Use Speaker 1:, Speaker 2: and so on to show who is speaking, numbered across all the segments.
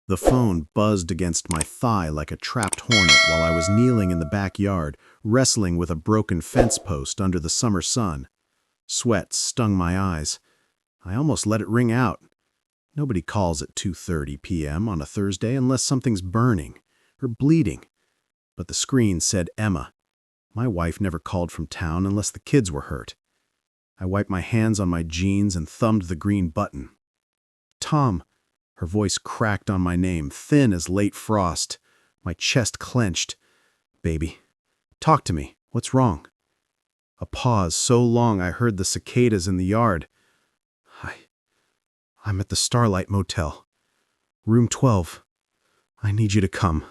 Speaker 1: The phone buzzed against my thigh like a trapped hornet while I was kneeling in the backyard, wrestling with a broken fence post under the summer sun. Sweat stung my eyes. I almost let it ring out. Nobody calls at 2:30 p.m. on a Thursday unless something's burning or bleeding. But the screen said Emma. My wife never called from town unless the kids were hurt. I wiped my hands on my jeans and thumbed the green button. Tom. Her voice cracked on my name, thin as late frost. My chest clenched. Baby, talk to me. What's wrong? A pause so long I heard the cicadas in the yard. I'm at the Starlight Motel. Room 12. I need you to come.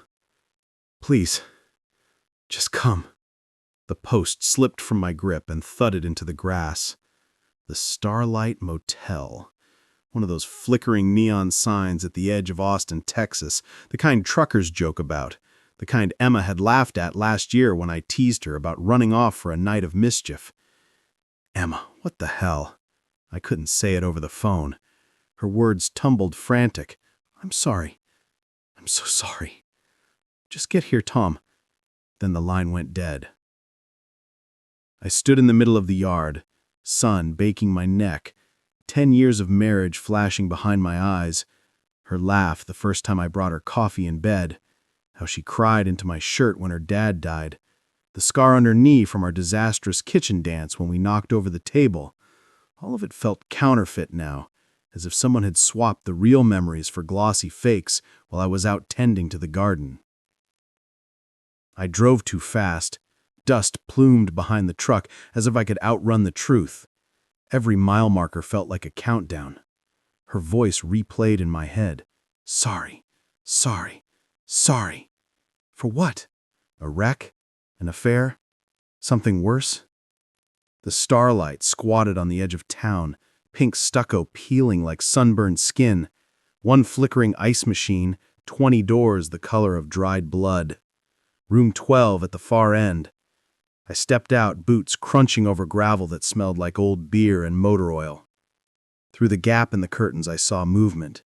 Speaker 1: Please. Just come. The post slipped from my grip and thudded into the grass. The Starlight Motel. One of those flickering neon signs at the edge of Austin, Texas, the kind truckers joke about, the kind Emma had laughed at last year when I teased her about running off for a night of mischief. Emma, what the hell? I couldn't say it over the phone. Her words tumbled frantic. I'm sorry. I'm so sorry. Just get here, Tom. Then the line went dead. I stood in the middle of the yard, sun baking my neck, 10 years of marriage flashing behind my eyes, her laugh the first time I brought her coffee in bed, how she cried into my shirt when her dad died, the scar on her knee from our disastrous kitchen dance when we knocked over the table. All of it felt counterfeit now, as if someone had swapped the real memories for glossy fakes while I was out tending to the garden. I drove too fast. Dust plumed behind the truck as if I could outrun the truth. Every mile marker felt like a countdown. Her voice replayed in my head. Sorry, sorry, sorry. For what? A wreck? An affair? Something worse? The starlight squatted on the edge of town, pink stucco peeling like sunburned skin. One flickering ice machine, 20 doors the color of dried blood. Room 12 at the far end. I stepped out, boots crunching over gravel that smelled like old beer and motor oil. Through the gap in the curtains I saw movement.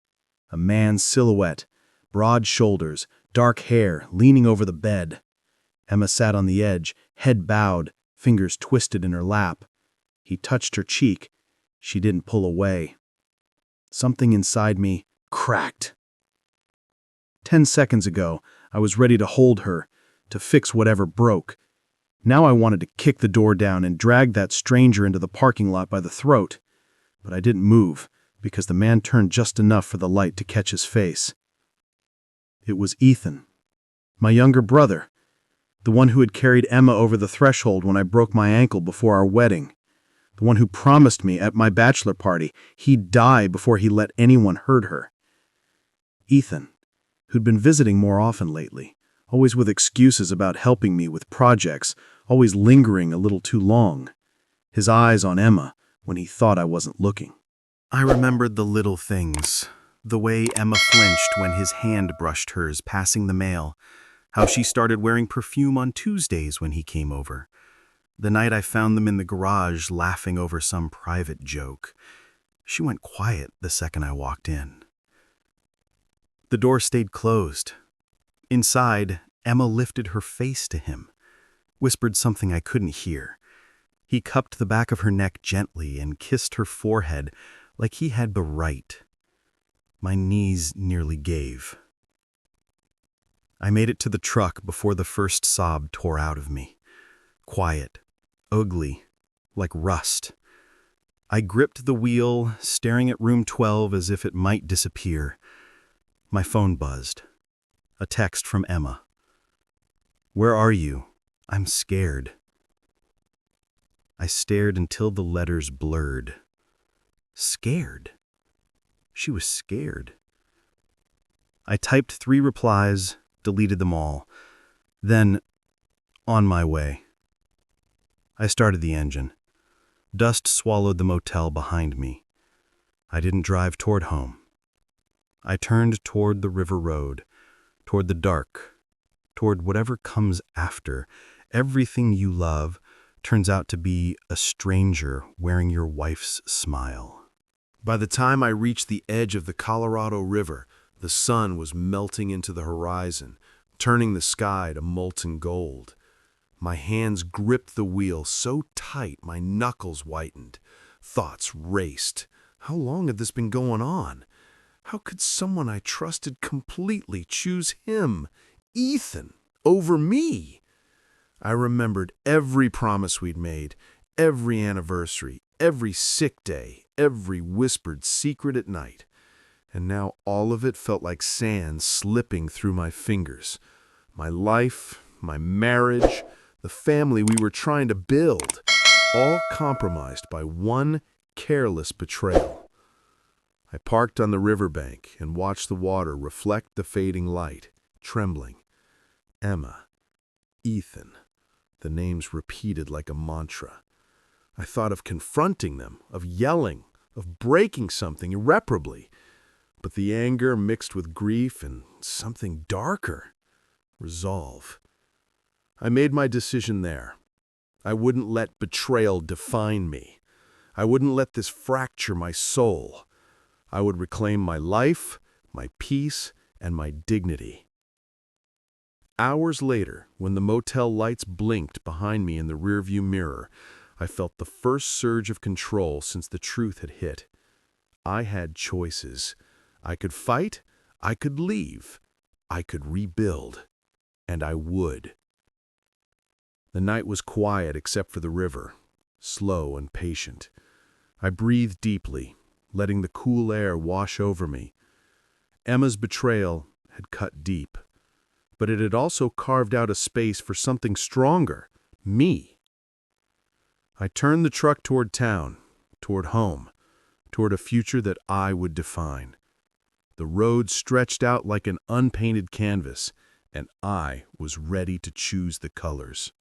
Speaker 1: A man's silhouette, broad shoulders, dark hair, leaning over the bed. Emma sat on the edge, head bowed, fingers twisted in her lap. He touched her cheek. She didn't pull away. Something inside me cracked. 10 seconds ago, I was ready to hold her, to fix whatever broke. Now I wanted to kick the door down and drag that stranger into the parking lot by the throat. But I didn't move, because the man turned just enough for the light to catch his face. It was Ethan, my younger brother, the one who had carried Emma over the threshold when I broke my ankle before our wedding, the one who promised me at my bachelor party he'd die before he let anyone hurt her. Ethan, who'd been visiting more often lately, always with excuses about helping me with projects, always lingering a little too long, his eyes on Emma when he thought I wasn't looking. I remembered the little things, the way Emma flinched when his hand brushed hers passing the mail, how she started wearing perfume on Tuesdays when he came over, the night I found them in the garage laughing over some private joke. She went quiet the second I walked in. The door stayed closed. Inside, Emma lifted her face to him, whispered something I couldn't hear. He cupped the back of her neck gently and kissed her forehead like he had the right. My knees nearly gave. I made it to the truck before the first sob tore out of me. Quiet, ugly, like rust. I gripped the wheel, staring at room 12 as if it might disappear. My phone buzzed. A text from Emma. Where are you? I'm scared. I stared until the letters blurred. Scared? She was scared. I typed 3 replies, deleted them all. Then, on my way. I started the engine. Dust swallowed the motel behind me. I didn't drive toward home. I turned toward the river road, toward the dark, toward whatever comes after. Everything you love turns out to be a stranger wearing your wife's smile. By the time I reached the edge of the Colorado River,
Speaker 2: The sun was melting into the horizon, turning the sky to molten gold. My hands gripped the wheel so tight my knuckles whitened. Thoughts raced. How long had this been going on? How could someone I trusted completely choose him, Ethan, over me? I remembered every promise we'd made, every anniversary, every sick day, every whispered secret at night. And now all of it felt like sand slipping through my fingers. My life, my marriage, the family we were trying to build, all compromised by one careless betrayal. I parked on the riverbank and watched the water reflect the fading light, trembling. Emma, Ethan, the names repeated like a mantra. I thought of confronting them, of yelling, of breaking something irreparably. But the anger mixed with grief and something darker. Resolve. I made my decision there. I wouldn't let betrayal define me. I wouldn't let this fracture my soul. I would reclaim my life, my peace, and my dignity. Hours later, when the motel lights blinked behind me in the rearview mirror, I felt the first surge of control since the truth had hit. I had choices. I could fight, I could leave, I could rebuild, and I would. The night was quiet except for the river, slow and patient. I breathed deeply, letting the cool air wash over me. Emma's betrayal had cut deep, but it had also carved out a space for something stronger, me. I turned the truck toward town, toward home, toward a future that I would define. The road stretched out like an unpainted canvas, and I was ready to choose the colors.